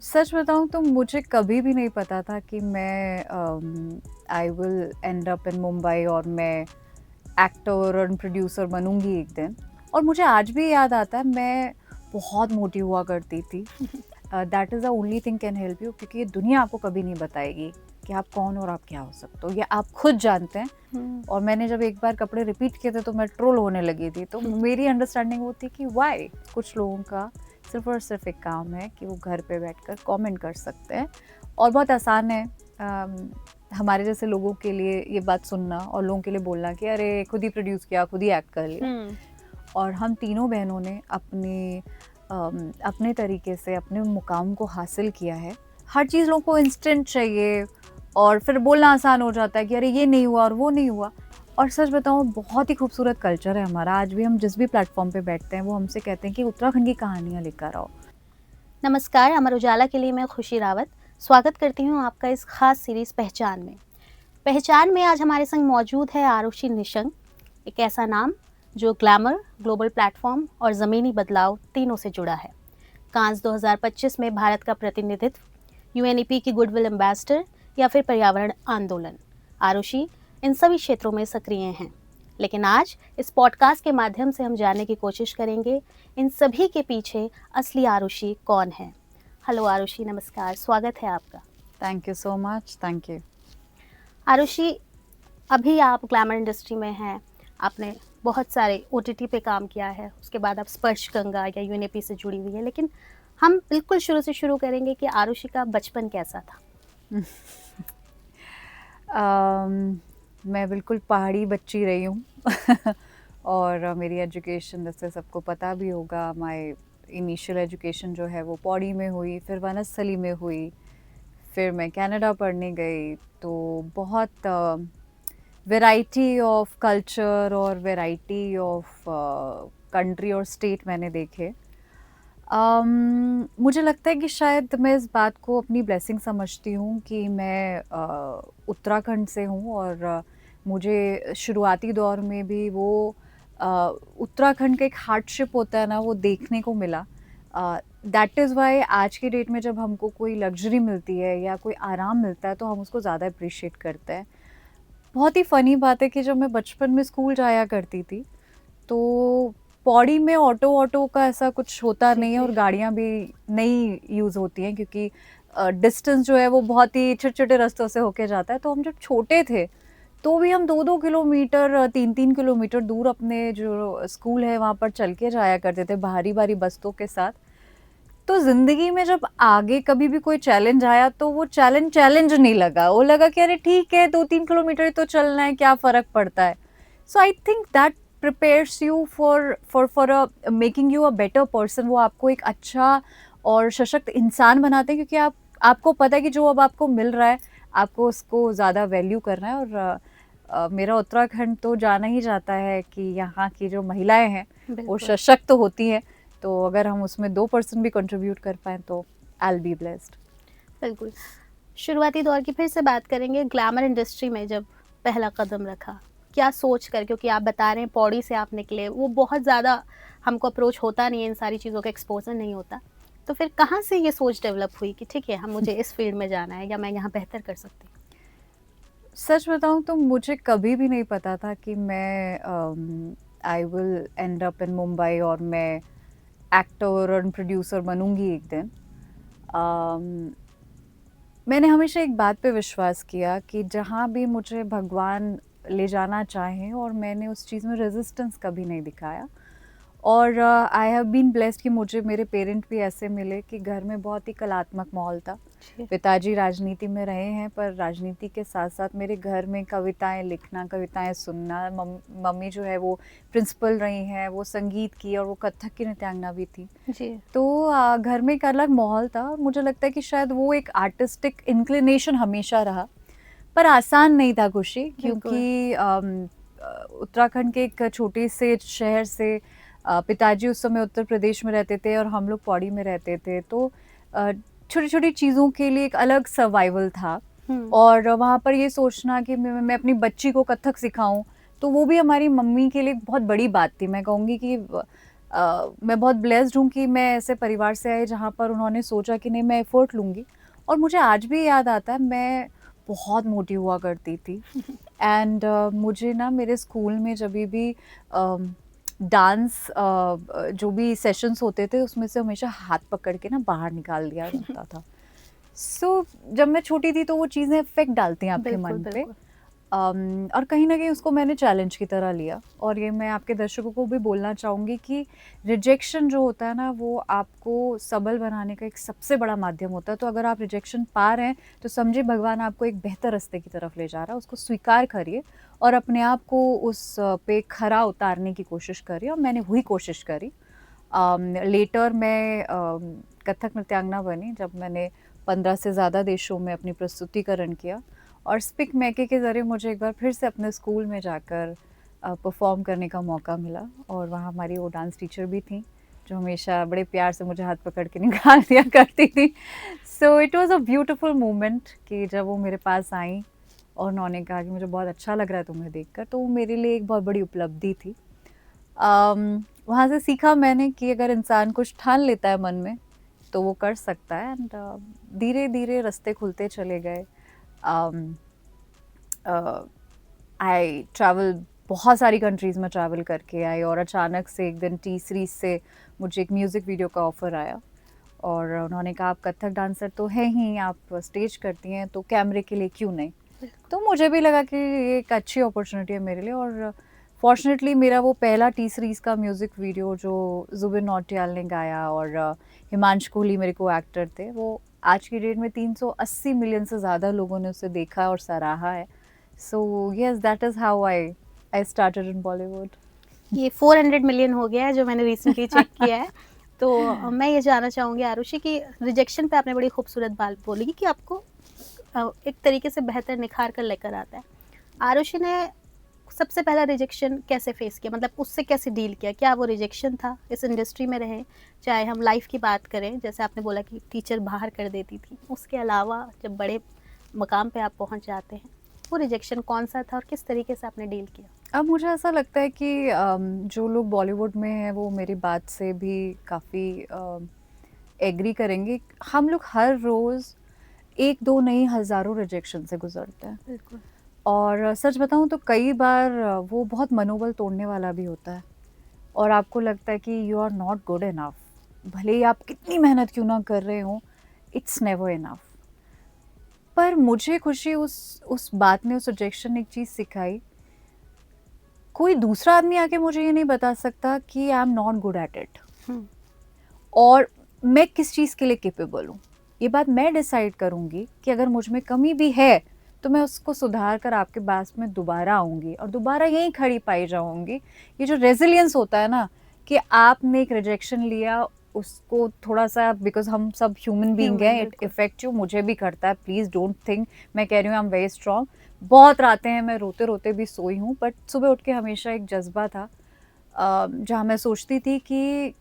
सच बताऊँ तो मुझे कभी भी नहीं पता था कि मैं I will and up in Mumbai और मैं एक्टर और प्रोड्यूसर बनूंगी एक दिन। और मुझे आज भी याद आता है, मैं बहुत मोटी हुआ करती थी। That is the only thing can help you, क्योंकि ये दुनिया आपको कभी नहीं बताएगी कि आप कौन और आप क्या हो सकते हो, ये आप खुद जानते हैं। और मैंने जब एक बार कपड़े रिपीट किए थे तो मैं ट्रोल होने लगी थी। तो मेरी अंडरस्टैंडिंग वो थी कि वाई कुछ लोगों का सिर्फ और सिर्फ एक काम है कि वो घर पे बैठकर कमेंट कर सकते हैं और बहुत आसान है हमारे जैसे लोगों के लिए ये बात सुनना और लोगों के लिए बोलना कि अरे खुद ही प्रोड्यूस किया, खुद ही एक्ट कर लिया। और हम तीनों बहनों ने अपने तरीके से अपने मुकाम को हासिल किया है। हर चीज़ लोगों को इंस्टेंट चाहिए और फिर बोलना आसान हो जाता है कि अरे ये नहीं हुआ और वो नहीं हुआ। और सच बताऊँ, बहुत ही खूबसूरत कल्चर है हमारा। आज भी हम जिस भी प्लेटफॉर्म पे बैठते हैं वो हमसे कहते हैं कि उत्तराखंड की कहानियाँ लेकर आओ। नमस्कार, अमर उजाला के लिए मैं खुशी रावत स्वागत करती हूँ आपका इस खास सीरीज पहचान में। पहचान में आज हमारे संग मौजूद है आरुषि निशंक, एक ऐसा नाम जो ग्लैमर, ग्लोबल प्लेटफॉर्म और ज़मीनी बदलाव तीनों से जुड़ा है। कांस 2025 में भारत का प्रतिनिधित्व, यूएनईपी की गुडविल एम्बेसडर या फिर पर्यावरण आंदोलन, आरुषि इन सभी क्षेत्रों में सक्रिय हैं। लेकिन आज इस पॉडकास्ट के माध्यम से हम जानने की कोशिश करेंगे इन सभी के पीछे असली आरुषि कौन है। हेलो आरुषि, नमस्कार, स्वागत है आपका। Thank you so much. Thank you. Arushi, अभी आप ग्लैमर इंडस्ट्री में हैं, आपने बहुत सारे ओटीटी पे काम किया है, उसके बाद आप स्पर्श गंगा या यूएनईपी से जुड़ी हुई है। लेकिन हम बिल्कुल शुरू से शुरू करेंगे कि आरुषि का बचपन कैसा था। मैं बिल्कुल पहाड़ी बच्ची रही हूँ। और मेरी एजुकेशन, जैसे सबको पता भी होगा, माय इनिशियल एजुकेशन जो है वो पौड़ी में हुई, फिर वनस्थली में हुई, फिर मैं कनाडा पढ़ने गई। तो बहुत वैरायटी ऑफ कल्चर और वैरायटी ऑफ कंट्री और स्टेट मैंने देखे। मुझे लगता है कि शायद मैं इस बात को अपनी ब्लेसिंग समझती हूँ कि मैं उत्तराखंड से हूँ। और मुझे शुरुआती दौर में भी वो उत्तराखंड का एक हार्डशिप होता है ना, वो देखने को मिला। दैट इज़ वाई आज की डेट में जब हमको कोई लग्जरी मिलती है या कोई आराम मिलता है तो हम उसको ज़्यादा अप्रिशिएट करते हैं। बहुत ही फ़नी बात है कि जब मैं बचपन में स्कूल जाया करती थी तो पौड़ी में ऑटो का ऐसा कुछ होता नहीं है और गाड़ियाँ भी नहीं यूज़ होती हैं, क्योंकि डिस्टेंस जो है वो बहुत ही छोटे-छोटे रास्तों से होके जाता है। तो हम जब छोटे थे तो भी हम 2-2 किलोमीटर 3-3 किलोमीटर दूर अपने जो स्कूल है वहाँ पर चल के जाया करते थे भारी-भारी बस्तों के साथ। तो ज़िंदगी में जब आगे कभी भी कोई चैलेंज आया तो वो चैलेंज नहीं लगा, वो लगा कि अरे ठीक है 2-3 किलोमीटर तो चलना है, क्या फ़र्क पड़ता है। So I think that prepares you for making you a better person. वो आपको एक अच्छा और सशक्त इंसान बनाते हैं, क्योंकि आपको पता है कि जो अब आपको मिल रहा है आपको उसको ज़्यादा वैल्यू करना है। और मेरा उत्तराखंड तो जाना ही जाता है कि यहाँ की जो महिलाएं हैं वो सशक्त होती हैं। तो अगर हम उसमें 2% भी कंट्रीब्यूट कर पाएँ तो आई विल बी ब्लेस्ड। बिल्कुल। शुरुआती दौर की फिर से बात करेंगे। ग्लैमर इंडस्ट्री में जब पहला कदम रखा, क्या सोच कर, क्योंकि आप बता रहे हैं पौड़ी से आप निकले, वो बहुत ज़्यादा हमको अप्रोच होता नहीं है, इन सारी चीज़ों का एक्सपोज़र नहीं होता। तो फिर कहाँ से ये सोच डेवलप हुई कि ठीक है, हम मुझे इस फील्ड में जाना है या मैं यहाँ बेहतर कर सकती हूँ? सच बताऊँ तो मुझे कभी भी नहीं पता था कि मैं I will and up in Mumbai और मैं एक्टर और प्रोड्यूसर बनूंगी एक दिन। मैंने हमेशा एक बात पे विश्वास किया कि जहाँ भी मुझे भगवान ले जाना चाहें, और मैंने उस चीज़ में रेजिस्टेंस कभी नहीं दिखाया। और आई हैव बीन ब्लेस्ड कि मुझे मेरे पेरेंट भी ऐसे मिले कि घर में बहुत ही कलात्मक माहौल था। पिताजी राजनीति में रहे हैं, पर राजनीति के साथ साथ मेरे घर में कविताएं लिखना, कविताएं सुनना। मम्मी जो है वो प्रिंसिपल रही हैं, वो संगीत की और वो कथक की नृत्यांगना भी थी। तो घर में एक अलग माहौल था। मुझे लगता है कि शायद वो एक आर्टिस्टिक इंक्लिनेशन हमेशा रहा, पर आसान नहीं था खुशी, क्योंकि उत्तराखंड के एक छोटे से शहर से पिताजी उस समय उत्तर प्रदेश में रहते थे और हम लोग पौड़ी में रहते थे। तो छोटी छोटी चीज़ों के लिए एक अलग सर्वाइवल था। और वहाँ पर ये सोचना कि मैं अपनी बच्ची को कथक सिखाऊं, तो वो भी हमारी मम्मी के लिए बहुत बड़ी बात थी। मैं कहूँगी कि मैं बहुत ब्लेस्ड हूँ कि मैं ऐसे परिवार से आई जहाँ पर उन्होंने सोचा कि नहीं मैं एफ़र्ट लूँगी। और मुझे आज भी याद आता है, मैं बहुत मोटी हुआ करती थी एंड मुझे ना मेरे स्कूल में जभी भी डांस जो भी सेशंस होते थे उसमें से हमेशा हाथ पकड़ के ना बाहर निकाल दिया जाता था। सो जब मैं छोटी थी तो वो चीज़ें इफ़ेक्ट डालती हैं आपके बिल्कुल, मन पे। बिल्कुल। और कहीं न कहीं उसको मैंने चैलेंज की तरह लिया, और ये मैं आपके दर्शकों को भी बोलना चाहूँगी कि रिजेक्शन जो होता है ना, वो आपको सबल बनाने का एक सबसे बड़ा माध्यम होता है। तो अगर आप रिजेक्शन पा रहे हैं, तो समझिए भगवान आपको एक बेहतर रास्ते की तरफ ले जा रहा है। उसको स्वीकार करिए और अपने आप को उस पे खरा उतारने की कोशिश करिए, और मैंने वही कोशिश करी। लेटर मैं कथक नृत्यांगना बनी जब मैंने 15 से ज़्यादा देशों में अपनी प्रस्तुतिकरण किया, और स्पीक मैके के ज़रिए मुझे एक बार फिर से अपने स्कूल में जाकर परफॉर्म करने का मौका मिला। और वहाँ हमारी वो डांस टीचर भी थी जो हमेशा बड़े प्यार से मुझे हाथ पकड़ के निकाल दिया करती थी। So it was a beautiful moment कि जब वो मेरे पास आई और उन्होंने कहा कि मुझे बहुत अच्छा लग रहा है तुम्हें देखकर, तो वो मेरे लिए एक बहुत बड़ी उपलब्धि थी। वहाँ से सीखा मैंने कि अगर इंसान कुछ ठान लेता है मन में तो वो कर सकता है, एंड धीरे धीरे रास्ते खुलते चले गए। आई ट्रैवल, बहुत सारी कंट्रीज़ में ट्रैवल करके आई, और अचानक से एक दिन टी सीरीज़ से मुझे एक म्यूज़िक वीडियो का ऑफ़र आया, और उन्होंने कहा आप कथक डांसर तो हैं ही, आप स्टेज करती हैं, तो कैमरे के लिए क्यों नहीं। तो मुझे भी लगा कि ये एक अच्छी अपॉर्चुनिटी है मेरे लिए, और फॉर्चुनेटली मेरा वो पहला टी सीरीज़ का म्यूज़िक वीडियो जो जुबिन नौटियाल ने गाया और हिमांशु कोहली मेरे को एक्टर थे, वो आज की डेट में 380 मिलियन से ज़्यादा लोगों ने उसे देखा और सराहा है। So yes, that is how I I started in Bollywood. ये 400 मिलियन हो गया है जो मैंने रिसेंटली चेक किया है। तो मैं ये जानना चाहूँगी आरुषि कि रिजेक्शन पे आपने बड़ी खूबसूरत बात बोली कि आपको एक तरीके से बेहतर निखार कर लेकर आता है। आरुषि ने सबसे पहला रिजेक्शन कैसे फेस किया, मतलब उससे कैसे डील किया? क्या वो रिजेक्शन था इस इंडस्ट्री में रहे, चाहे हम लाइफ की बात करें, जैसे आपने बोला कि टीचर बाहर कर देती थी, उसके अलावा जब बड़े मकाम पे आप पहुंच जाते हैं, वो रिजेक्शन कौन सा था और किस तरीके से आपने डील किया? अब मुझे ऐसा लगता है कि जो लोग बॉलीवुड में हैं वो मेरी बात से भी काफ़ी एग्री करेंगे। हम लोग हर रोज़ 1-2 नहीं, हज़ारों रिजेक्शन से गुज़रते हैं। बिल्कुल। और सच बताऊँ तो कई बार वो बहुत मनोबल तोड़ने वाला भी होता है, और आपको लगता है कि you are not good enough. भले ही आप कितनी मेहनत क्यों ना कर रहे हो, इट्स नेवर इनफ। पर मुझे खुशी उस बात ने, उस रिजेक्शन ने एक चीज़ सिखाई, कोई दूसरा आदमी आके मुझे ये नहीं बता सकता कि I am not good at it, और मैं किस चीज़ के लिए कैपेबल हूँ। ये बात मैं डिसाइड करूँगी कि अगर मुझ में कमी भी है तो मैं उसको सुधार कर आपके पास में दोबारा आऊँगी और दोबारा यहीं खड़ी पाई जाऊँगी। ये जो रेज़िलियंस होता है ना, कि आपने एक रिजेक्शन लिया, उसको थोड़ा-सा, बिकॉज़ हम सब ह्यूमन बीइंग ह्यूमन, हैं, इट बिल्कुल। इफ़ेक्ट यू, मुझे भी करता है, प्लीज़ डोंट थिंक मैं कह रही हूँ आई एम वेरी स्ट्रॉन्ग। बहुत रातें हैं मैं रोते-रोते भी सोई हूँ, बट सुबह उठ के हमेशा एक जज़्बा था, जहाँ मैं सोचती थी कि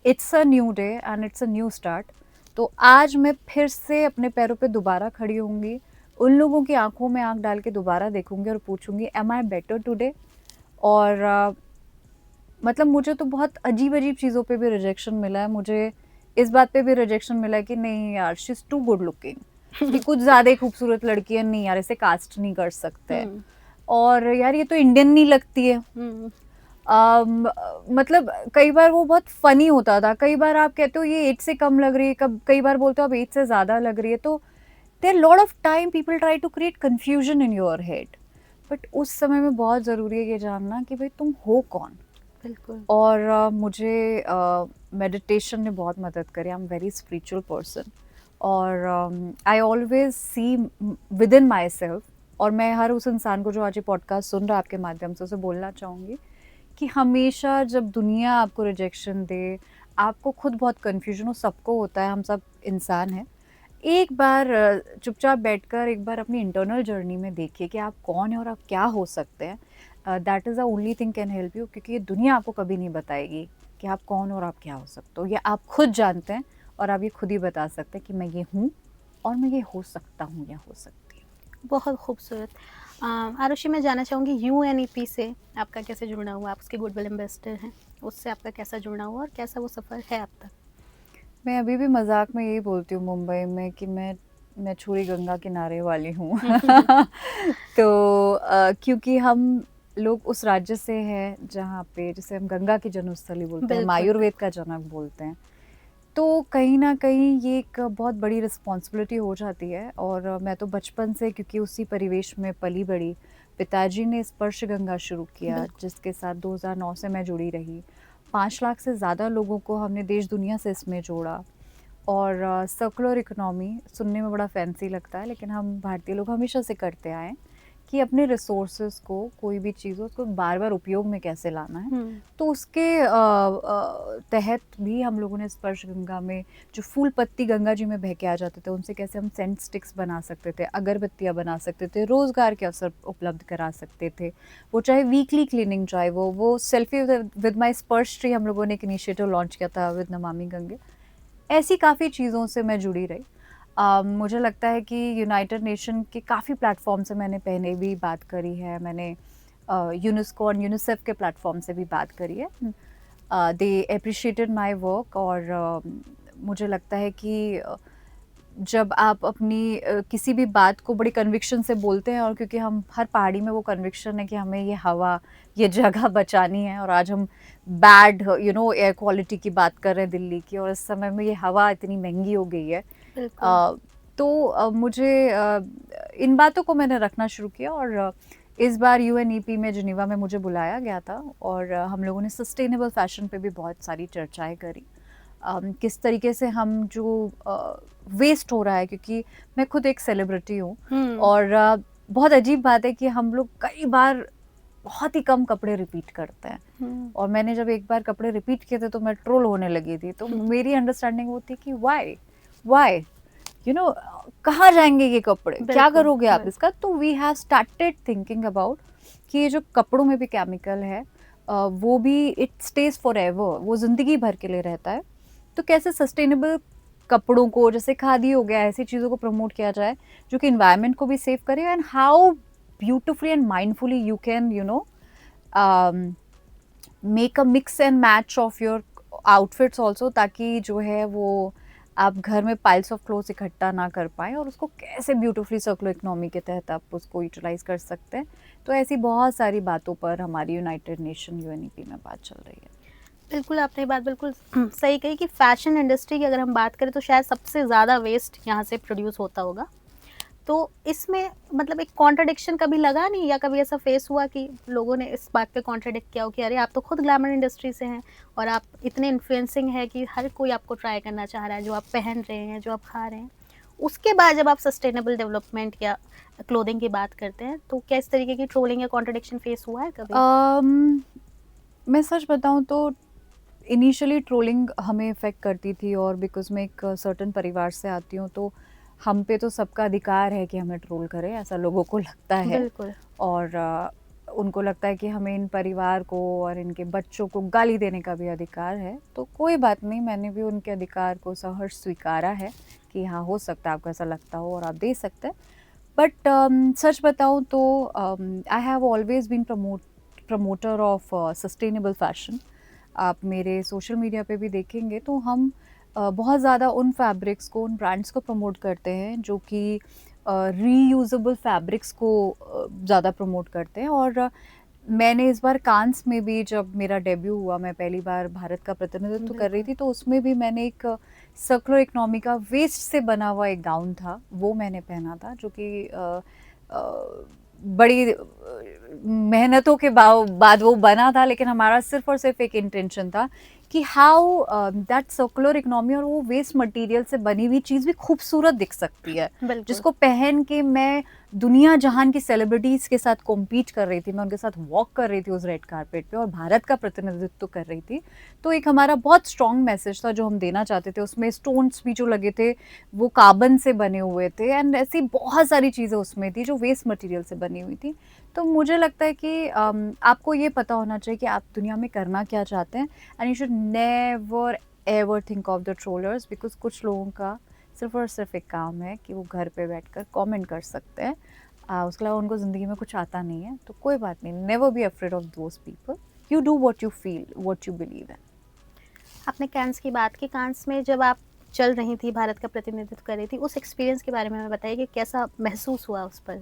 it's a new day and it's a new start. तो आज मैं फिर से अपने पैरों पे दोबारा खड़ी होंगी, उन लोगों की आँखों में आँख डाल के दोबारा देखूँगी और पूछूँगी एम आई बेटर टुडे? और मतलब मुझे तो बहुत अजीब-अजीब चीज़ों पे भी रिजेक्शन मिला है। मुझे इस बात पे भी रिजेक्शन मिला है कि नहीं यार, she is too good looking, ये कुछ ज़्यादा ही खूबसूरत लड़की है, नहीं यार इसे कास्ट नहीं कर सकते, हुँ, और यार ये तो इंडियन नहीं लगती है। हुँ, मतलब कई बार वो बहुत फ़नी होता था। कई बार आप कहते हो ये 8 से कम लग रही है, कई बार बोलते हो आप 8 से ज़्यादा लग रही है। तो there lot of time people try to create confusion in your head, but उस समय में बहुत ज़रूरी है ये जानना कि भाई तुम हो कौन। बिल्कुल। और मुझे मेडिटेशन ने बहुत मदद करी। I am very spiritual person, और I always see within myself, और मैं हर उस इंसान को जो आज ये पॉडकास्ट सुन रहा है आपके माध्यम से, उसे बोलना चाहूँगी कि हमेशा जब दुनिया आपको रिजेक्शन दे, आपको खुद बहुत कन्फ्यूजन हो, सबको होता है, हम सब इंसान हैं। एक बार चुपचाप बैठकर एक बार अपनी इंटरनल जर्नी में देखिए कि आप कौन हैं और आप क्या हो सकते हैं। That is the only thing can help you, क्योंकि ये दुनिया आपको कभी नहीं बताएगी कि आप कौन हो और आप क्या हो सकते हो। ये आप खुद जानते हैं, और आप ये खुद ही बता सकते हैं कि मैं ये हूँ और मैं ये हो सकता हूँ या हो सकती हूँ। बहुत खूबसूरत। आरुषि, मैं जानना चाहूँगी यूएनईपी से आपका कैसे जुड़ना हुआ? आप उसके गुडविल एम्बेसडर हैं। उससे आपका कैसा जुड़ना हुआ और कैसा वो सफ़र है अब तक? मैं अभी भी मज़ाक में यही बोलती हूँ मुंबई में कि मैं छुरी गंगा किनारे वाली हूँ। तो क्योंकि हम लोग उस राज्य से हैं जहाँ पे जिसे हम गंगा की जन्मस्थली बोलते हैं, हम बिल्कुल, आयुर्वेद बिल्कुल। का जनक बोलते हैं। तो कहीं न कहीं ये एक बहुत बड़ी रिस्पॉन्सिबिलिटी हो जाती है और मैं तो बचपन से क्योंकि उसी परिवेश में पली-बड़ी, पिताजी ने स्पर्श गंगा शुरू किया बिल्कुल। जिसके साथ 2009 से मैं जुड़ी रही। 5 लाख से ज़्यादा लोगों को हमने देश-दुनिया से इसमें जोड़ा और सर्कुलर इकोनॉमी सुनने में बड़ा फैंसी लगता है लेकिन हम भारतीय लोग हमेशा से करते आए हैं कि अपने रिसोर्सेज को कोई भी चीज़ हो उसको बार-बार उपयोग में कैसे लाना है। हुँ। तो उसके तहत भी हम लोगों ने स्पर्श गंगा में जो फूल पत्ती गंगा जी में बह के आ जाते थे उनसे कैसे हम सेंट स्टिक्स बना सकते थे, अगरबत्तियाँ बना सकते थे, रोज़गार के अवसर उपलब्ध करा सकते थे। वो चाहे वीकली क्लीनिंग ड्राइव हो, वो सेल्फी विद माय स्पर्श ट्री हम लोगों ने एक इनिशिएटिव लॉन्च किया था विद नमामि गंगे। ऐसी काफ़ी चीज़ों से मैं जुड़ी रही। मुझे लगता है कि यूनाइटेड नेशन के काफ़ी प्लेटफ़ॉर्म से मैंने पहले भी बात करी है। मैंने यूनेस्को और यूनिसेफ के प्लेटफ़ॉर्म से भी बात करी है। दे एप्रिशिएटेड माय वर्क और मुझे लगता है कि जब आप अपनी किसी भी बात को बड़ी कन्विक्शन से बोलते हैं और क्योंकि हम हर पहाड़ी में वो कन्विक्शन है कि हमें ये हवा, ये जगह बचानी है और आज हम बैड एयर क्वालिटी की बात कर रहे हैं दिल्ली की और इस समय में ये हवा इतनी महँगी हो गई है। बिल्कुल। अ, तो मुझे इन बातों को मैंने रखना शुरू किया और इस बार यूएनईपी में जिनेवा में मुझे बुलाया गया था और हम लोगों ने सस्टेनेबल फ़ैशन पे भी बहुत सारी चर्चाएँ करी। किस तरीके से हम जो वेस्ट हो रहा है क्योंकि मैं खुद एक सेलिब्रिटी हूँ हुँ। और बहुत अजीब बात है कि हम लोग कई बार बहुत ही कम कपड़े रिपीट करते हैं हुँ। और मैंने जब एक बार कपड़े रिपीट किए थे तो मैं ट्रोल होने लगी थी तो मेरी अंडरस्टैंडिंग वो थी कि व्हाई व्हाई यू नो कहाँ जाएंगे ये कपड़े क्या बिल्कुल, करोगे आप बिल्कुल। इसका तो we have started thinking about कि ये जो कपड़ों में भी केमिकल है वो भी इट स्टेज फॉर एवर वो ज़िंदगी भर के लिए रहता है तो कैसे सस्टेनेबल कपड़ों को जैसे खादी हो गया ऐसी चीज़ों को प्रमोट किया जाए जो कि एनवायरनमेंट को भी सेव करे and how beautifully and mindfully you can make a mix and match of your outfits also ताकि जो है वो आप घर में पाइल्स ऑफ क्लोथ्स इकट्ठा ना कर पाएँ और उसको कैसे ब्यूटीफुली सर्कुलर इकोनॉमी के तहत आप उसको यूटिलाइज़ कर सकते हैं। तो ऐसी बहुत सारी बातों पर हमारी यूनाइटेड नेशन यूएनईपी में बात चल रही है। बिल्कुल, आपने ये बात बिल्कुल सही कही कि फ़ैशन इंडस्ट्री की अगर हम बात करें तो शायद सबसे ज़्यादा वेस्ट यहाँ से प्रोड्यूस होता होगा। तो इसमें मतलब एक कॉन्ट्रडिक्शन कभी लगा नहीं या कभी ऐसा फेस हुआ कि लोगों ने इस बात पे कॉन्ट्रडिक्ट किया हो कि अरे आप तो खुद ग्लैमर इंडस्ट्री से हैं और आप इतने इन्फ्लुएंसिंग है कि हर कोई आपको ट्राई करना चाह रहा है, जो आप पहन रहे हैं, जो आप खा रहे हैं। उसके बाद जब आप सस्टेनेबल डेवलपमेंट या क्लोथिंग की बात करते हैं, तो क्या इस तरीके की ट्रोलिंग या कॉन्ट्रडिक्शन फेस हुआ है कभी? अम, मैं सच बताऊँ तो इनिशियली ट्रोलिंग हमें इफ़ेक्ट करती थी और बिकॉज़ मैं एक सर्टेन परिवार से आती हूँ तो हम पे तो सबका अधिकार है कि हमें ट्रोल करें, ऐसा लोगों को लगता है बिल्कुल। और उनको लगता है कि हमें इन परिवार को और इनके बच्चों को गाली देने का भी अधिकार है। तो कोई बात नहीं, मैंने भी उनके अधिकार को सहर्ष स्वीकारा है कि हाँ, हो सकता है आपको ऐसा लगता हो और आप दे सकते हैं। बट सच बताऊँ तो I have always been promoter of sustainable fashion. आप मेरे सोशल मीडिया पे भी देखेंगे तो हम बहुत ज़्यादा उन फैब्रिक्स को, उन ब्रांड्स को प्रमोट करते हैं जो कि रीयूजेबल फैब्रिक्स को ज़्यादा प्रमोट करते हैं और मैंने इस बार कांस में भी जब मेरा डेब्यू हुआ, मैं पहली बार भारत का प्रतिनिधित्व कर रही बिल्कुल। थी, तो उसमें भी मैंने एक सर्कुलर इकोनॉमी का वेस्ट से बना हुआ एक गाउन था, वो मैंने पहना था जो कि बड़ी मेहनतों के बाद वो बना था लेकिन हमारा सिर्फ़ और सिर्फ़ एक इंटेंशन था कि हाउ दैट सर्कुलर इकोनॉमी और वो वेस्ट मटेरियल से बनी हुई चीज़ भी खूबसूरत दिख सकती है। बिल्कुल। जिसको पहन के मैं दुनिया जहान की सेलिब्रिटीज़ के साथ कॉम्पीट कर रही थी, मैं उनके साथ वॉक कर रही थी उस रेड कारपेट पे और भारत का प्रतिनिधित्व कर रही थी। तो एक हमारा बहुत स्ट्रॉन्ग मैसेज था जो हम देना चाहते थे, उसमें स्टोन्स भी जो लगे थे वो कार्बन से बने हुए थे एंड ऐसी बहुत सारी चीज़ें उसमें थी जो वेस्ट मटेरियल से बनी हुई थी। तो मुझे लगता है कि आपको ये पता होना चाहिए कि आप दुनिया में करना क्या चाहते हैं and you should never ever think of the trollers because कुछ लोगों का सिर्फ़ और सिर्फ एक काम है कि वो घर पे बैठकर कमेंट कर सकते हैं। उसके अलावा उनको ज़िंदगी में कुछ आता नहीं है, तो कोई बात नहीं, never be afraid of those people. You do what you feel, what you believe in. आपने कांस की बात की, कांस में जब आप चल रही थी, भारत का प्रतिनिधित्व कर रही थी, उस एक्सपीरियंस के बारे में हमें बताइए कि कैसा महसूस हुआ उस पर?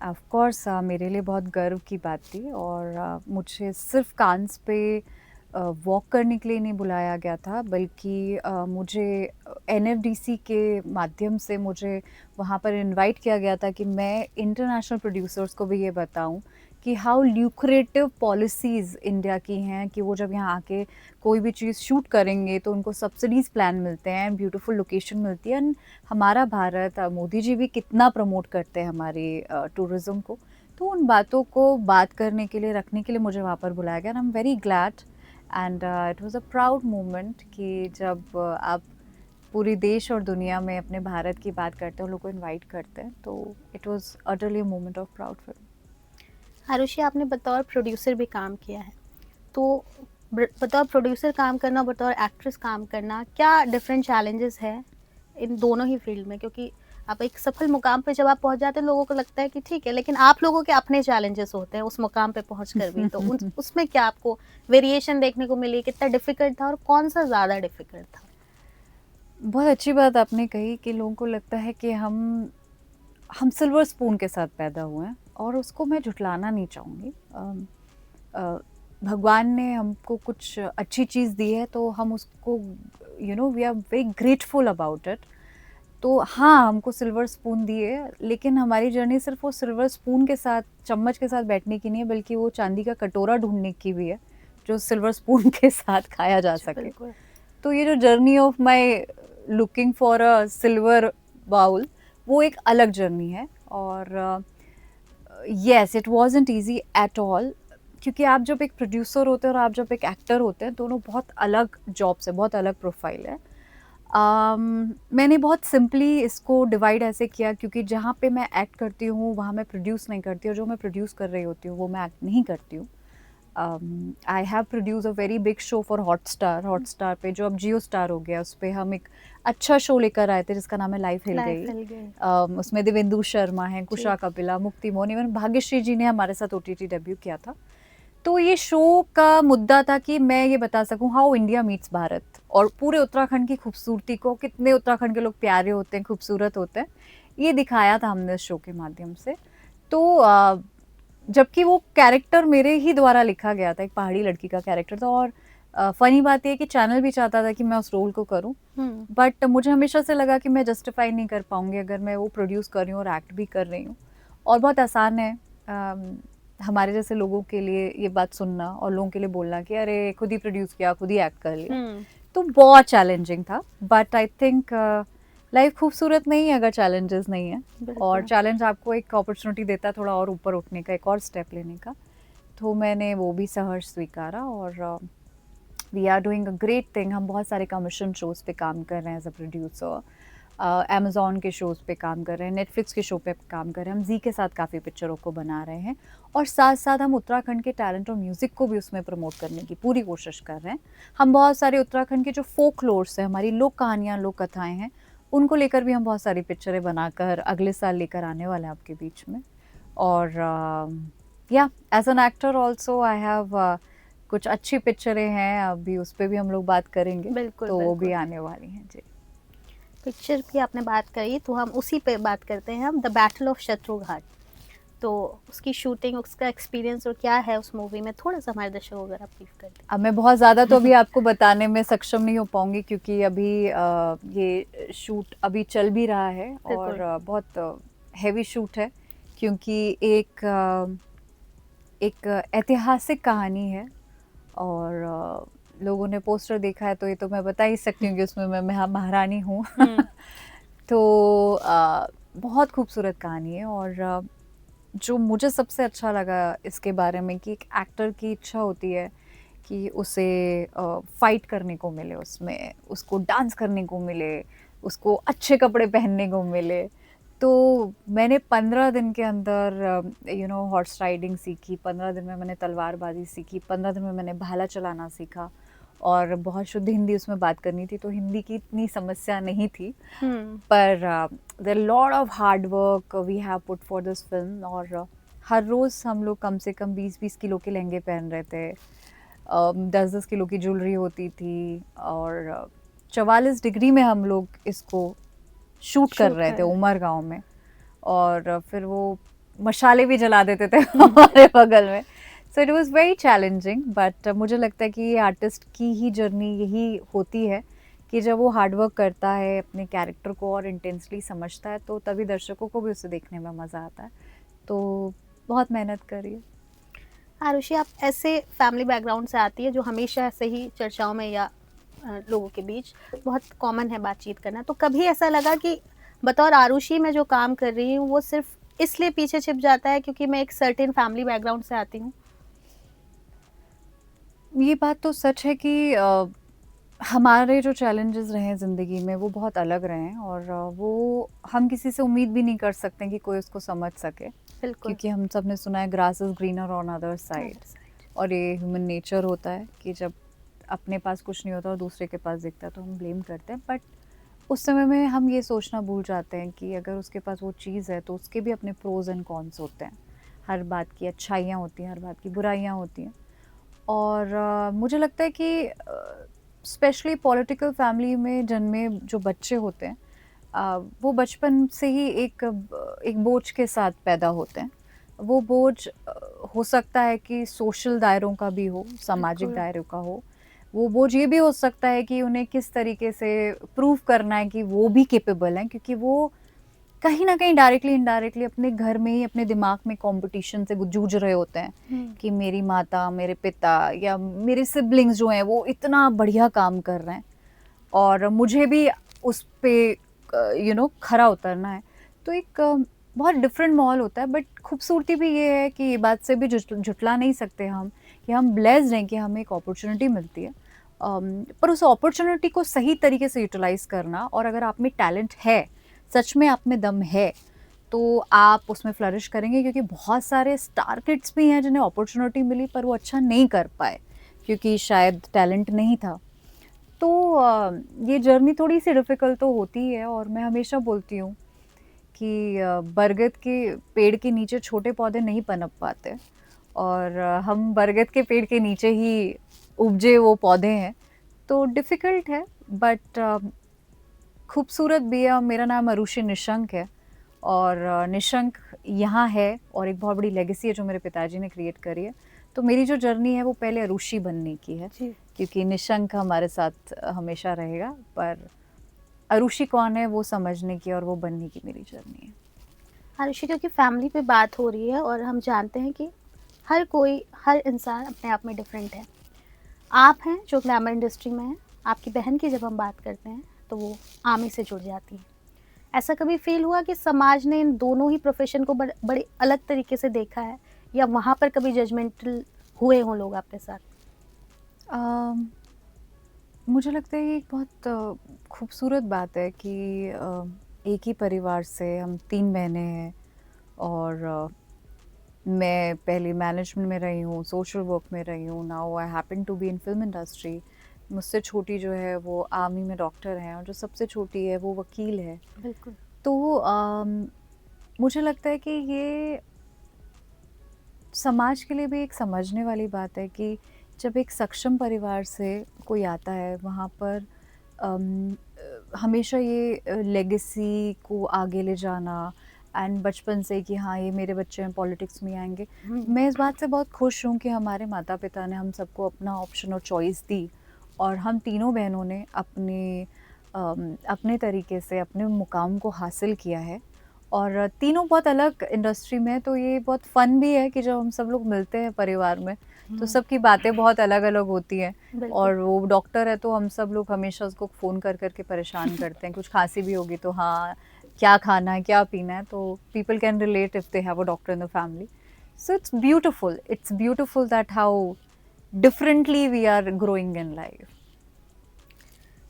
ऑफ कोर्स मेरे लिए बहुत गर्व की बात थी, और मुझे सिर्फ कांस पे वॉक करने के लिए नहीं बुलाया गया था, बल्कि मुझे एनएफडीसी के माध्यम से मुझे वहाँ पर इनवाइट किया गया था कि मैं इंटरनेशनल प्रोड्यूसर्स को भी ये बताऊं कि हाउ ल्यूक्रेटिव पॉलिसीज़ इंडिया की हैं, कि वो जब यहाँ आके कोई भी चीज़ शूट करेंगे तो उनको सब्सिडीज़ प्लान मिलते हैं, ब्यूटीफुल लोकेशन मिलती है। एंड हमारा भारत, मोदी जी भी कितना प्रमोट करते हैं हमारी टूरिज़्म को। तो उन बातों को बात करने के लिए, रखने के लिए मुझे वहाँ पर बुलाया गया। आई am very glad, and it was a proud moment कि जब आप पूरी देश और दुनिया में अपने भारत की बात करते हैं, लोगों को इनवाइट करते हैं, तो it was utterly a moment of proud for me. Arushi, आपने बतौर प्रोड्यूसर भी काम किया है, तो बतौर प्रोड्यूसर काम करना, बतौर एक्ट्रेस काम करना, क्या डिफरेंट चैलेंजेस है इन दोनों ही फील्ड में? क्योंकि आप एक सफल मुकाम पे जब आप पहुंच जाते हैं, लोगों को लगता है कि ठीक है, लेकिन आप लोगों के अपने चैलेंजेस होते हैं उस मुकाम पे पहुंच कर भी। तो उसमें क्या आपको वेरिएशन देखने को मिली? कितना डिफिकल्ट था और कौन सा ज़्यादा डिफिकल्ट था? बहुत अच्छी बात आपने कही कि लोगों को लगता है कि हम सिल्वर स्पून के साथ पैदा हुए हैं, और उसको मैं झुठलाना नहीं चाहूँगी। भगवान ने हमको कुछ अच्छी चीज़ दी है, तो हम उसको we are very grateful about it. तो हाँ, हमको सिल्वर स्पून दी है, लेकिन हमारी जर्नी सिर्फ वो सिल्वर स्पून के साथ, चम्मच के साथ बैठने की नहीं है, बल्कि वो चांदी का कटोरा ढूंढने की भी है जो सिल्वर स्पून के साथ खाया जा सके। तो ये जो journey of my looking for a silver bowl, वो एक अलग जर्नी है। और yes, it wasn't easy at all, क्योंकि आप जब एक प्रोड्यूसर होते हैं और आप जब एक एक्टर होते हैं, दोनों बहुत अलग जॉब्स है, बहुत अलग प्रोफाइल है। मैंने बहुत सिंपली इसको डिवाइड ऐसे किया, क्योंकि जहाँ पे मैं एक्ट करती हूँ वहाँ मैं प्रोड्यूस नहीं करती, और जो मैं प्रोड्यूस कर रही होती हूँ वो मैं एक्ट नहीं करती हूँ। I have produce a very big show for Hotstar पे, जो अब जियो स्टार हो गया, उस पर हम एक अच्छा शो लेकर आए थे जिसका नाम है लाइफ हिल गई। उसमें देवेंदु शर्मा है, कुशा कपिला, मुक्ति मोहन, इवन भाग्यश्री जी ने हमारे साथ OTT डेब्यू किया था। तो ये शो का मुद्दा था कि मैं ये बता सकूं हाउ इंडिया मीट्स भारत, और पूरे उत्तराखंड की खूबसूरती को, कितने उत्तराखंड के लोग प्यारे होते हैं, खूबसूरत होते हैं, ये दिखाया था हमने इस शो के माध्यम से। तो जबकि वो कैरेक्टर मेरे ही द्वारा लिखा गया था, एक पहाड़ी लड़की का कैरेक्टर था, और फनी बात ये कि चैनल भी चाहता था कि मैं उस रोल को करूं, बट मुझे हमेशा से लगा कि मैं जस्टिफाई नहीं कर पाऊंगी अगर मैं वो प्रोड्यूस कर रही हूँ और एक्ट भी कर रही हूँ। और बहुत आसान है हमारे जैसे लोगों के लिए ये बात सुनना, और लोगों के लिए बोलना कि अरे खुद ही प्रोड्यूस किया, खुद ही एक्ट कर लिया। तो बहुत चैलेंजिंग था, बट आई थिंक लाइफ खूबसूरत नहीं है अगर चैलेंजेस नहीं है, और चैलेंज आपको एक अपॉर्चुनिटी देता है थोड़ा और ऊपर उठने का, एक और स्टेप लेने का। तो मैंने वो भी सहर्ष स्वीकारा, और we are doing a great thing. हम बहुत सारे कमीशन शोज़ पे काम कर रहे हैं एज अ प्रोड्यूसर, अमेज़ॉन के शोज़ पे काम कर रहे हैं, नेटफ्लिक्स के शो पे काम कर रहे हैं, हम जी के साथ काफ़ी पिक्चरों को बना रहे हैं, और साथ साथ हम उत्तराखंड के टैलेंट और म्यूज़िक को भी उसमें प्रमोट करने की पूरी कोशिश कर रहे हैं। हम बहुत सारे उत्तराखंड के जो फोकलोर्स हैं, हमारी लोक कहानियाँ, लोक कथाएँ हैं, उनको लेकर भी हम बहुत सारी पिक्चरें बनाकर अगले साल लेकर आने वाले हैं आपके बीच में। और या as an actor also I have कुछ अच्छी पिक्चरें हैं, अभी उस पर भी हम लोग बात करेंगे। बिल्कुल, तो वो बिल्कुल। भी आने वाली हैं जी। पिक्चर की आपने बात करी, तो हम उसी पे बात करते हैं, हम द बैटल ऑफ शत्रुघाट। तो उसकी शूटिंग, उसका एक्सपीरियंस और क्या है उस मूवी में, थोड़ा सा हमारे दर्शकों को अगर आप ब्रीफ कर दें। अब मैं बहुत ज़्यादा तो अभी आपको बताने में सक्षम नहीं हो पाऊंगी, क्योंकि अभी ये शूट अभी चल भी रहा है, और बहुत हैवी शूट है, क्योंकि एक ऐतिहासिक कहानी है, और लोगों ने पोस्टर देखा है तो ये तो मैं बता ही सकती हूँ कि उसमें मैं महारानी हूँ। तो बहुत खूबसूरत कहानी है, और जो मुझे सबसे अच्छा लगा इसके बारे में कि एक एक्टर की इच्छा होती है कि उसे फाइट करने को मिले, उसमें उसको डांस करने को मिले, उसको अच्छे कपड़े पहनने को मिले। तो मैंने 15 दिन के अंदर हॉर्स राइडिंग सीखी, 15 दिन में मैंने तलवारबाजी सीखी, 15 दिन में मैंने भाला चलाना सीखा, और बहुत शुद्ध हिंदी उसमें बात करनी थी, तो हिंदी की इतनी समस्या नहीं थी। पर there lot of hard work we have put for this film, और हर रोज़ हम लोग कम से कम 20-20 किलो के लहंगे पहन रहे थे, 10-10 किलो की ज्वेलरी होती थी, और 44 डिग्री में हम लोग इसको शूट कर शूट रहे कर थे रहे हैं। उमर गाँव में। और फिर वो मशाले भी जला देते थे हमारे बगल में। So it was very challenging, but मुझे लगता है कि ये आर्टिस्ट की ही जर्नी यही होती है कि जब वो हार्ड वर्क करता है, अपने कैरेक्टर को और इंटेंसली समझता है, तो तभी दर्शकों को भी उसे देखने में मज़ा आता है। तो बहुत मेहनत करी है। आरुषि, आप ऐसे फैमिली बैकग्राउंड से आती है जो हमेशा ऐसे ही चर्चाओं में या लोगों के बीच बहुत कॉमन है बातचीत करना, तो कभी ऐसा लगा कि बतौर आरुषि मैं जो काम कर रही हूँ वो सिर्फ इसलिए पीछे छिप जाता है क्योंकि मैं एक सर्टेन फैमिली बैकग्राउंड से आती हूँ? ये बात तो सच है कि हमारे जो चैलेंजेस रहे हैं ज़िंदगी में वो बहुत अलग रहे हैं, और वो हम किसी से उम्मीद भी नहीं कर सकते कि कोई उसको समझ सके, बिल्कुल। क्योंकि हम सब ने सुना है grass is greener on other side. Other side. और ये ह्यूमन नेचर होता है कि जब अपने पास कुछ नहीं होता और दूसरे के पास दिखता है तो हम ब्लेम करते हैं, बट उस समय में हम ये सोचना भूल जाते हैं कि अगर उसके पास वो चीज़ है तो उसके भी अपने प्रोज एंड कॉन्स होते हैं। हर बात की अच्छाइयाँ होती हैं, हर बात की बुराइयाँ होती हैं। और मुझे लगता है कि स्पेशली पॉलिटिकल फैमिली में जन्मे जो बच्चे होते हैं, वो बचपन से ही एक बोझ के साथ पैदा होते हैं। वो बोझ हो सकता है कि सोशल दायरों का भी हो, सामाजिक बिल्कुल। दायरों का हो। वो बोझ ये भी हो सकता है कि उन्हें किस तरीके से प्रूव करना है कि वो भी कैपेबल हैं, क्योंकि वो कहीं न कहीं डायरेक्टली इनडायरेक्टली अपने घर में ही अपने दिमाग में कॉम्पिटिशन से जूझ रहे होते हैं कि मेरी माता, मेरे पिता या मेरे सिबलिंग्स जो हैं वो इतना बढ़िया काम कर रहे हैं और मुझे भी उस पे खरा उतरना है। तो एक बहुत डिफरेंट माहौल होता है, बट खूबसूरती भी ये है कि ये बात से भी झुठला नहीं सकते हम कि हम ब्लेस्ड हैं कि हमें एक अपॉर्चुनिटी मिलती है। पर उस अपॉर्चुनिटी को सही तरीके से यूटिलाइज़ करना, और अगर आप में टैलेंट है, सच में आप में दम है, तो आप उसमें फ्लरिश करेंगे, क्योंकि बहुत सारे स्टार किड्स भी हैं जिन्हें अपॉर्चुनिटी मिली पर वो अच्छा नहीं कर पाए क्योंकि शायद टैलेंट नहीं था। तो ये जर्नी थोड़ी-सी डिफ़िकल्ट तो होती है, और मैं हमेशा बोलती हूँ कि बरगद के पेड़ के नीचे छोटे पौधे नहीं पनप पाते, और हम बरगद के पेड़ के नीचे ही उपजे वो पौधे हैं। तो डिफ़िकल्ट है, बट खूबसूरत भी है। और मेरा नाम अरुषि निशंक है, और निशंक यहाँ है, और एक बहुत बड़ी लेगेसी है जो मेरे पिताजी ने क्रिएट करी है। तो मेरी जो जर्नी है वो पहले अरुषि बनने की है, जी। क्योंकि निशंक हमारे साथ हमेशा रहेगा, पर अरुषि कौन है वो समझने की और वो बनने की मेरी जर्नी है। आरुषि, क्योंकि फैमिली पे बात हो रही है और हम जानते हैं कि हर इंसान अपने आप में डिफरेंट है। आप हैं जो ग्लैमर इंडस्ट्री में हैं, आपकी बहन की जब हम बात करते हैं तो वो आर्मी से जुड़ जाती है। ऐसा कभी फील हुआ कि समाज ने इन दोनों ही प्रोफेशन को बड़े अलग तरीके से देखा है, या वहाँ पर कभी जजमेंटल हुए हों लोग आपके साथ? अम, मुझे लगता है ये एक बहुत खूबसूरत बात है कि एक ही परिवार से हम 3 बहनें हैं, और मैं पहले मैनेजमेंट में रही हूँ, सोशल वर्क में रही हूँ, now I happen to be in film industry. मुझसे छोटी जो है वो आर्मी में डॉक्टर है, और जो सबसे छोटी है वो वकील है। बिल्कुल। तो मुझे लगता है कि ये समाज के लिए भी एक समझने वाली बात है कि जब एक सक्षम परिवार से कोई आता है, वहाँ पर हमेशा ये लेगेसी को आगे ले जाना, एंड बचपन से कि हाँ ये मेरे बच्चे हैं, पॉलिटिक्स में आएंगे। मैं इस बात से बहुत खुश हूँ कि हमारे माता पिता ने हम सबको अपना ऑप्शन और चॉइस दी, और हम तीनों बहनों ने अपने तरीके से अपने मुकाम को हासिल किया है, और तीनों बहुत अलग इंडस्ट्री में हैं। तो ये बहुत फ़न भी है कि जब हम सब लोग मिलते हैं परिवार में, तो सबकी बातें बहुत अलग-अलग होती हैं। बिल्कुल। और वो डॉक्टर है तो हम सब लोग हमेशा उसको फ़ोन कर कर के परेशान करते हैं। कुछ खाँसी भी होगी तो हाँ, क्या खाना है, क्या पीना है? तो people can relate if they have a doctor in the family. So it's beautiful that how differently we are growing in life.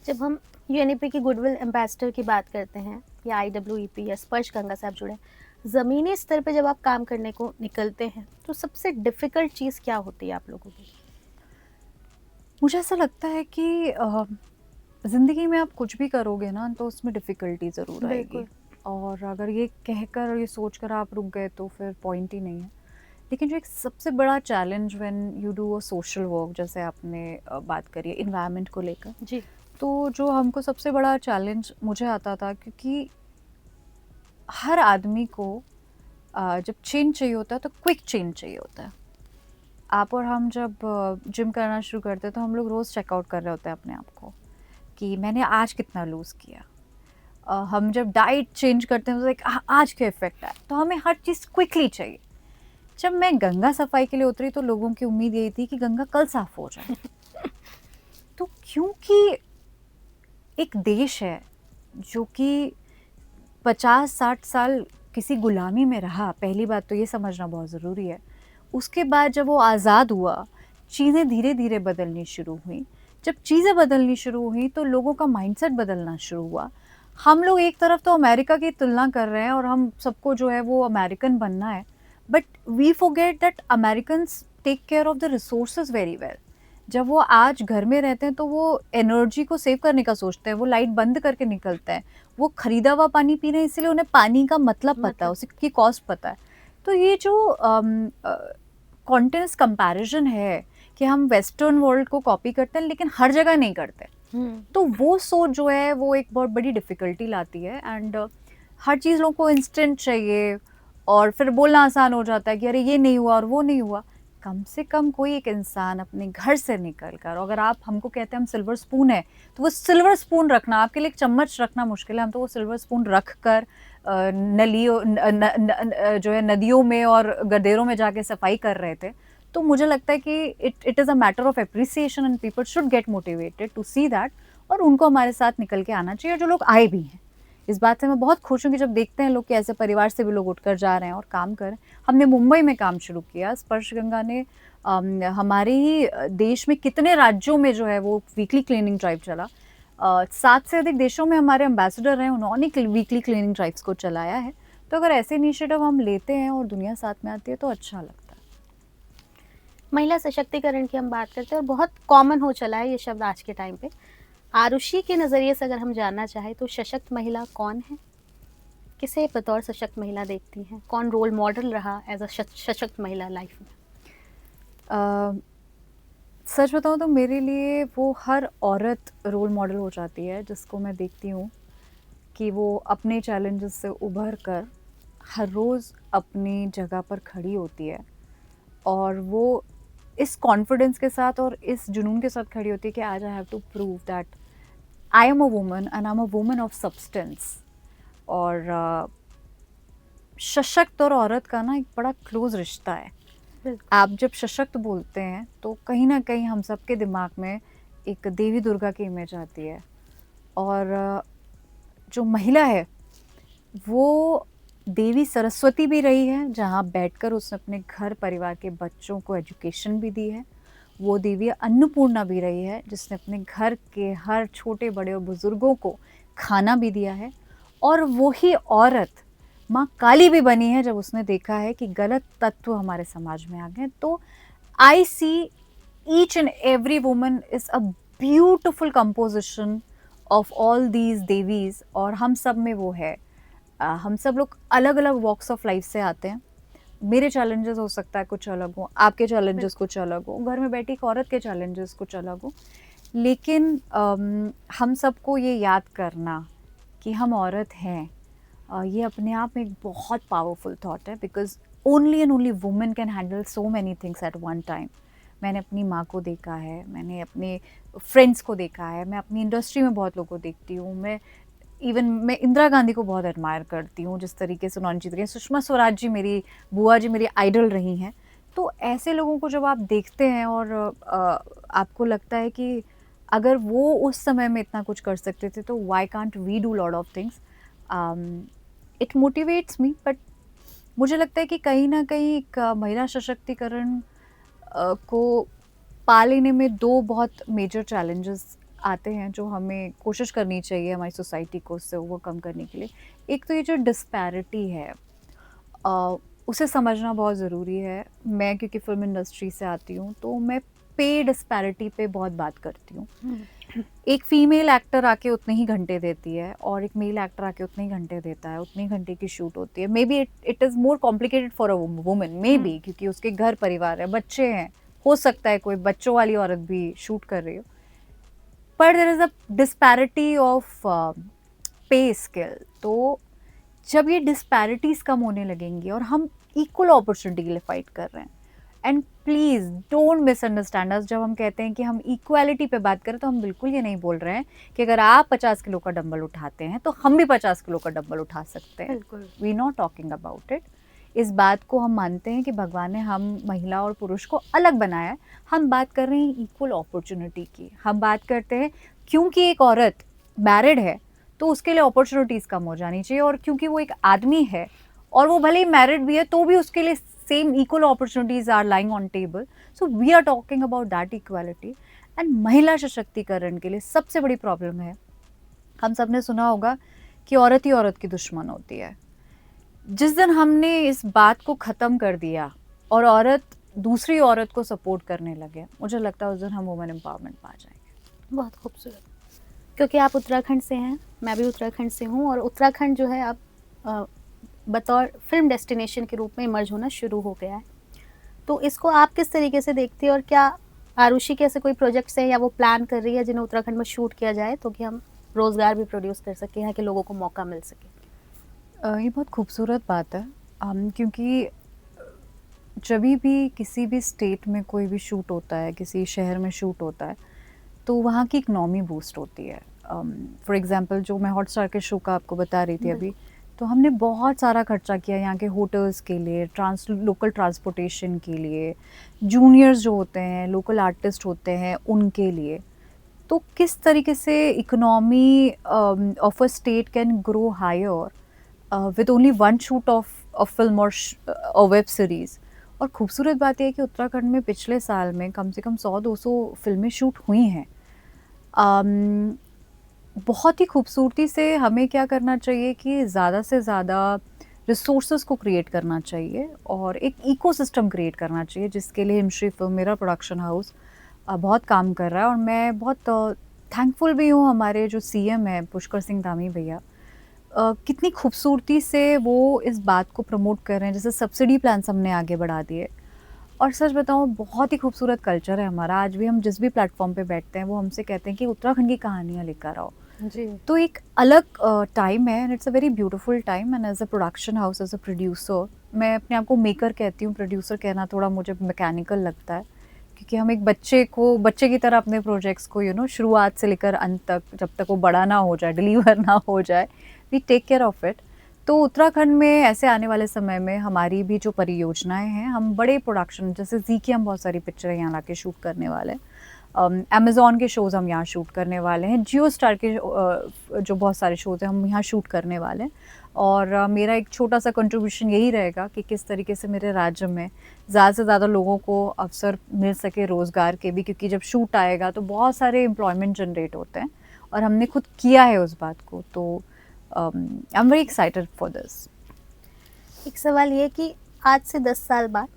जब हम यूएनईपी की गुडविल एम्बेसडर की बात करते हैं, या आईडब्ल्यूईपी या स्पर्श गंगा से आप जुड़े, ज़मीनी स्तर पे जब आप काम करने को निकलते हैं तो सबसे डिफ़िकल्ट चीज़ क्या होती है आप लोगों की? मुझे ऐसा लगता है कि ज़िंदगी में आप कुछ भी करोगे ना तो उसमें डिफ़िकल्टी ज़रूर आएगी, बिल्कुल। और अगर ये कहकर और ये सोचकर आप रुक गए तो फिर पॉइंट ही नहीं है। लेकिन जो एक सबसे बड़ा challenge when you do a social work, जैसे आपने बात करी है इन्वायरमेंट को लेकर, जी। तो जो हमको सबसे बड़ा चैलेंज मुझे आता था, क्योंकि हर आदमी को जब चेंज चाहिए होता है तो क्विक चेंज चाहिए होता है। आप और हम जब जिम करना शुरू करते हैं तो हम लोग रोज़ चेकआउट कर रहे होते हैं अपने आप को कि मैंने आज कितना लूज़ किया। हम जब डाइट चेंज करते हैं तो एक आज क्या इफ़ेक्ट आया, तो हमें हर चीज़ क्विकली चाहिए। जब मैं गंगा सफाई के लिए उतरी तो लोगों की उम्मीद यही थी कि गंगा कल साफ हो जाए। तो क्योंकि एक देश है जो कि 50-60 साल किसी गुलामी में रहा, पहली बात तो ये समझना बहुत ज़रूरी है। उसके बाद जब वो आज़ाद हुआ, चीज़ें धीरे-धीरे बदलनी शुरू हुई। जब चीज़ें बदलनी शुरू हुई तो लोगों का माइंडसेट बदलना शुरू हुआ। हम लोग एक तरफ तो अमेरिका की तुलना कर रहे हैं और हम सबको जो है वो अमेरिकन बनना है, but we forget that Americans take care of the resources very well. जब वो आज घर में रहते हैं तो वो एनर्जी को सेव करने का सोचते हैं, वो लाइट बंद करके निकलते हैं। वो खरीदा हुआ पानी पी रहे हैं इसलिए उन्हें पानी का मतलब पता है, उसकी कॉस्ट पता है। तो ये जो कॉन्टिन्यूस कंपैरिजन है कि हम वेस्टर्न वर्ल्ड को कॉपी करते हैं लेकिन हर जगह नहीं करते, तो वो सोच जो है वो एक बहुत बड़ी डिफ़िकल्टी लाती है। एंड हर चीज़ लोगों को इंस्टेंट चाहिए और फिर बोलना आसान हो जाता है कि अरे ये नहीं हुआ और वो नहीं हुआ। कम से कम कोई एक इंसान अपने घर से निकल कर, अगर आप हमको कहते हैं हम सिल्वर स्पून है, तो वो सिल्वर स्पून रखना आपके लिए एक चम्मच रखना मुश्किल है, हम तो वो सिल्वर स्पून रख कर नलियों जो है नदियों में और गदेरों में जाके सफाई कर रहे थे। तो मुझे लगता है कि it is a matter of appreciation and people should get motivated to see that, और उनको हमारे साथ निकल के आना चाहिए, जो लोग आए भी हैं। इस बात से मैं बहुत खुश हूँ कि जब देखते हैं लोग कि ऐसे परिवार से भी लोग उठकर जा रहे हैं और काम कर रहे हैं। हमने मुंबई में काम शुरू किया, स्पर्श गंगा ने हमारे ही देश में कितने राज्यों में जो है वो वीकली क्लीनिंग ड्राइव चला। 7 से अधिक देशों में हमारे एम्बेसडर हैं, उन्होंने वीकली क्लीनिंग ड्राइव्स को चलाया है। तो अगर ऐसे इनिशिएटिव हम लेते हैं और दुनिया साथ में आती है तो अच्छा लगता है। महिला सशक्तिकरण की हम बात करते हैं और बहुत कॉमन हो चला है ये शब्द आज के टाइम पे। आरुषि के नज़रिए से अगर हम जानना चाहें तो सशक्त महिला कौन है? किसे बतौर सशक्त महिला देखती हैं? कौन रोल मॉडल रहा एज अ सशक्त महिला लाइफ में? सच बताऊँ तो मेरे लिए वो हर औरत रोल मॉडल हो जाती है जिसको मैं देखती हूँ कि वो अपने चैलेंजेस से उभर कर हर रोज़ अपनी जगह पर खड़ी होती है, और वो इस कॉन्फिडेंस के साथ और इस जुनून के साथ खड़ी होती है कि आज I have to prove that I am a woman and I am a woman of substance. और सशक्त और औरत का ना एक बड़ा क्लोज रिश्ता है। आप जब सशक्त बोलते हैं तो कहीं ना कहीं हम सबके दिमाग में एक देवी दुर्गा की इमेज आती है, और जो महिला है वो देवी सरस्वती भी रही है, जहाँ बैठकर उसने अपने घर परिवार के बच्चों को एजुकेशन भी दी है। वो देवी अन्नपूर्णा भी रही है, जिसने अपने घर के हर छोटे बड़े और बुज़ुर्गों को खाना भी दिया है। और वही औरत माँ काली भी बनी है जब उसने देखा है कि गलत तत्व हमारे समाज में आ गए। तो I see each and every woman is a beautiful composition of all these देवीज़, और हम सब में वो है। हम सब लोग अलग अलग वॉक्स ऑफ लाइफ से आते हैं। मेरे चैलेंजेस हो सकता है कुछ अलग हो, आपके चैलेंजेस कुछ अलग हो, घर में बैठी एक औरत के चैलेंजेस कुछ अलग हो, लेकिन हम सबको ये याद करना कि हम औरत हैं, ये अपने आप में एक बहुत पावरफुल थॉट है, because only and only women can handle so many things at one time. मैंने अपनी माँ को देखा है, मैंने अपने फ्रेंड्स को देखा है, मैं अपनी इंडस्ट्री में बहुत लोगों को देखती हूँ, मैं इंदिरा गांधी को बहुत एडमायर करती हूँ, जिस तरीके से उन्होंने जीत रही हैं। सुषमा स्वराज जी मेरी बुआ जी मेरी आइडल रही हैं। तो ऐसे लोगों को जब आप देखते हैं और आपको लगता है कि अगर वो उस समय में इतना कुछ कर सकते थे तो why can't we do lot of things. It motivates me, but मुझे लगता है कि कहीं ना कहीं एक महिला सशक्तिकरण को पा लेने में दो बहुत मेजर चैलेंजेस आते हैं जो हमें कोशिश करनी चाहिए हमारी सोसाइटी को उससे ओवरकम करने के लिए। एक तो ये जो डिस्पैरिटी है, उसे समझना बहुत ज़रूरी है। मैं क्योंकि फ़िल्म इंडस्ट्री से आती हूँ तो मैं पे डिस्पैरिटी पे बहुत बात करती हूँ। एक फीमेल एक्टर आके उतने ही घंटे देती है और एक मेल एक्टर आके उतने ही घंटे देता है, उतने ही घंटे की शूट होती है। May be it is more complicated for a woman, may be, क्योंकि उसके घर परिवार है, बच्चे हैं, हो सकता है कोई बच्चों वाली औरत भी शूट कर रही हो, पर there is a disparity of pay scale. तो जब ये डिस्पैरिटीज कम होने लगेंगी और हम इक्वल अपॉर्चुनिटी के लिए फाइट कर रहे हैं, एंड प्लीज डोंट मिसअंडरस्टैंड अस, जब हम कहते हैं कि हम इक्वालिटी पे बात करें तो हम बिल्कुल ये नहीं बोल रहे हैं कि अगर आप 50 किलो का डंबल उठाते हैं तो हम भी 50 किलो का डंबल उठा सकते हैं। बिल्कुल। We not talking about it. इस बात को हम मानते हैं कि भगवान ने हम महिला और पुरुष को अलग बनाया है। हम बात कर रहे हैं इक्वल अपॉर्चुनिटी की। हम बात करते हैं क्योंकि एक औरत मैरिड है तो उसके लिए अपॉर्चुनिटीज़ कम हो जानी चाहिए, और क्योंकि वो एक आदमी है और वो भले ही मैरिड भी है तो भी उसके लिए same equal opportunities are lying on table. So we are talking about that equality. And महिला सशक्तिकरण के लिए सबसे बड़ी प्रॉब्लम है, हम सब ने सुना होगा कि औरत ही औरत की दुश्मन होती है। जिस दिन हमने इस बात को ख़त्म कर दिया और औरत दूसरी औरत को सपोर्ट करने लगे, मुझे लगता है उस दिन हम वुमेन एम्पावरमेंट पा जाएंगे। बहुत खूबसूरत। क्योंकि आप उत्तराखंड से हैं, मैं भी उत्तराखंड से हूँ, और उत्तराखंड जो है अब बतौर फिल्म डेस्टिनेशन के रूप में इमर्ज होना शुरू हो गया है। तो इसको आप किस तरीके से देखती हैं, और क्या आरुषि के ऐसे कोई प्रोजेक्ट्स हैं या वो प्लान कर रही है जिन्हें उत्तराखंड में शूट किया जाए, तो कि हम रोज़गार भी प्रोड्यूस कर सकें, यहाँ के लोगों को मौका मिल सके? ये बहुत खूबसूरत बात है, क्योंकि जब भी किसी भी स्टेट में कोई भी शूट होता है, किसी शहर में शूट होता है, तो वहाँ की इकनॉमी बूस्ट होती है। फॉर एग्ज़ाम्पल जो मैं हॉटस्टार के शो का आपको बता रही थी अभी, तो हमने बहुत सारा खर्चा किया यहाँ के होटल्स के लिए, लोकल ट्रांसपोर्टेशन के लिए, जूनियर्स जो होते हैं, लोकल आर्टिस्ट होते हैं, उनके लिए। तो किस तरीके से economy of a state can grow higher with only one shoot of a film और वेब सीरीज़। और ख़ूबसूरत बात यह है कि उत्तराखंड में पिछले साल में कम से कम 100-200 फिल्में शूट हुई हैं। बहुत ही खूबसूरती से हमें क्या करना चाहिए कि ज़्यादा से ज़्यादा रिसोर्सेज को क्रिएट करना चाहिए और एक इकोसिस्टम क्रिएट करना चाहिए, जिसके लिए हिमश्री फिल्म, मेरा प्रोडक्शन हाउस, बहुत काम कर रहा है। और मैं बहुत थैंकफुल भी हूँ, हमारे जो सीएम हैं पुष्कर सिंह धामी भैया, कितनी खूबसूरती से वो इस बात को प्रमोट कर रहे हैं। जैसे सब्सिडी प्लान्स हमने आगे बढ़ा दिए, और सच बताऊँ बहुत ही खूबसूरत कल्चर है हमारा। आज भी हम जिस भी प्लेटफॉर्म पे बैठते हैं वो हमसे कहते हैं कि उत्तराखंड की कहानियाँ लेकर आओ। जी। तो एक अलग टाइम है, and it's a very beautiful time. And as a production house, as a producer, मैं अपने आप को मेकर कहती हूँ, प्रोड्यूसर कहना थोड़ा मुझे मैकेनिकल लगता है, क्योंकि हम एक बच्चे की तरह अपने प्रोजेक्ट्स को शुरुआत से लेकर अंत तक, जब तक वो बड़ा ना हो जाए, डिलीवर ना हो जाए, we take care of it. तो उत्तराखंड में ऐसे आने वाले समय में हमारी भी जो परियोजनाएं हैं, हम बड़े प्रोडक्शन, जैसे जी की हम बहुत सारी पिक्चरें यहाँ ला के शूट करने वाले हैं, अमेज़ॉन के शोज़ हम यहाँ शूट करने वाले हैं, जियो स्टार के जो बहुत सारे शोज़ हैं हम यहाँ शूट करने वाले हैं। और मेरा एक छोटा सा कंट्रीब्यूशन यही रहेगा कि किस तरीके से मेरे राज्य में ज़्यादा से ज़्यादा लोगों को अवसर मिल सके रोज़गार के भी, क्योंकि जब शूट आएगा तो बहुत सारे एम्प्लॉयमेंट जनरेट होते हैं, और हमने खुद किया है उस बात को। तो आई am very excited for this. एक सवाल ये कि आज से 10 साल बाद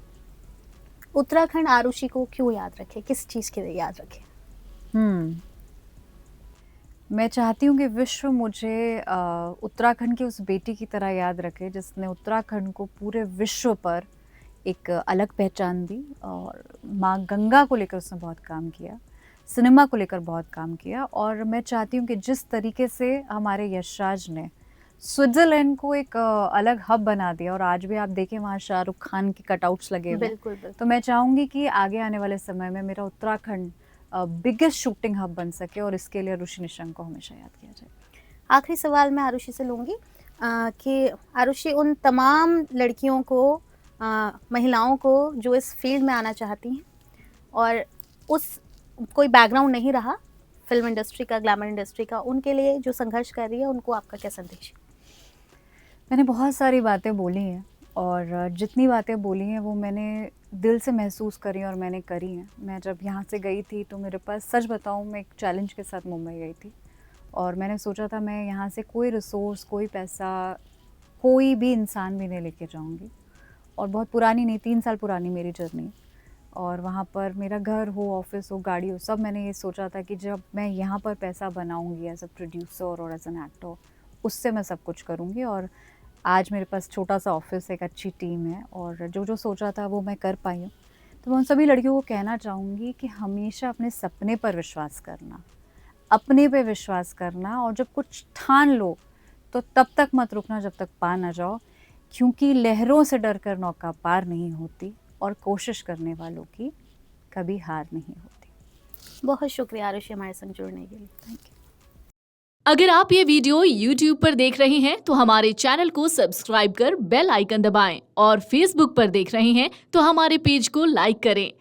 उत्तराखंड आरुषि को क्यों याद रखे, किस चीज़ के लिए याद रखे? मैं चाहती हूँ कि विश्व मुझे उत्तराखंड की उस बेटी की तरह याद रखे जिसने उत्तराखंड को पूरे विश्व पर एक अलग पहचान दी, और माँ गंगा को लेकर उसने बहुत काम किया, सिनेमा को लेकर बहुत काम किया। और मैं चाहती हूँ कि जिस तरीके से हमारे यशराज ने स्विट्ज़रलैंड को एक अलग हब बना दिया, और आज भी आप देखें वहाँ शाहरुख खान के कटआउट्स लगे हुए हैं। बिल्कुल, बिल्कुल। तो मैं चाहूँगी कि आगे आने वाले समय में मेरा उत्तराखंड बिगेस्ट शूटिंग हब बन सके, और इसके लिए आरुषि निशंक को हमेशा याद किया जाए। आखिरी सवाल मैं आरुषि से लूँगी कि आरुषि उन तमाम लड़कियों को, महिलाओं को जो इस फील्ड में आना चाहती हैं और उस कोई बैकग्राउंड नहीं रहा फिल्म इंडस्ट्री का, ग्लैमर इंडस्ट्री का, उनके लिए जो संघर्ष कर रही है, उनको आपका क्या संदेश है? मैंने बहुत सारी बातें बोली हैं, और जितनी बातें बोली हैं वो मैंने दिल से महसूस करी और मैंने करी हैं। मैं जब यहाँ से गई थी तो मेरे पास, सच बताऊँ, मैं एक चैलेंज के साथ मुंबई गई थी, और मैंने सोचा था मैं यहाँ से कोई रिसोर्स, कोई पैसा, कोई भी इंसान भी नहीं लेके जाऊँगी। और बहुत पुरानी नहीं, 3 साल पुरानी मेरी जर्नी। और वहाँ पर मेरा घर हो, ऑफिस हो, गाड़ी हो, सब मैंने ये सोचा था कि जब मैं यहाँ पर पैसा बनाऊँगी एज अ प्रोड्यूसर और एज एन एक्टर, उससे मैं सब कुछ करूँगी। और आज मेरे पास छोटा सा ऑफिस, एक अच्छी टीम है और जो जो सोचा था वो मैं कर पाई हूँ। तो मैं उन सभी लड़कियों को कहना चाहूँगी कि हमेशा अपने सपने पर विश्वास करना, अपने पे विश्वास करना, और जब कुछ ठान लो तो तब तक मत रुकना जब तक पा ना जाओ, क्योंकि लहरों से डरकर नौका पार नहीं होती और कोशिश करने वालों की कभी हार नहीं होती। बहुत शुक्रिया आरुषि हमारे संग जुड़ने के लिए। Thank you. अगर आप ये वीडियो YouTube पर देख रहे हैं तो हमारे चैनल को सब्सक्राइब कर बेल आइकन दबाएं और Facebook पर देख रहे हैं तो हमारे पेज को लाइक करें।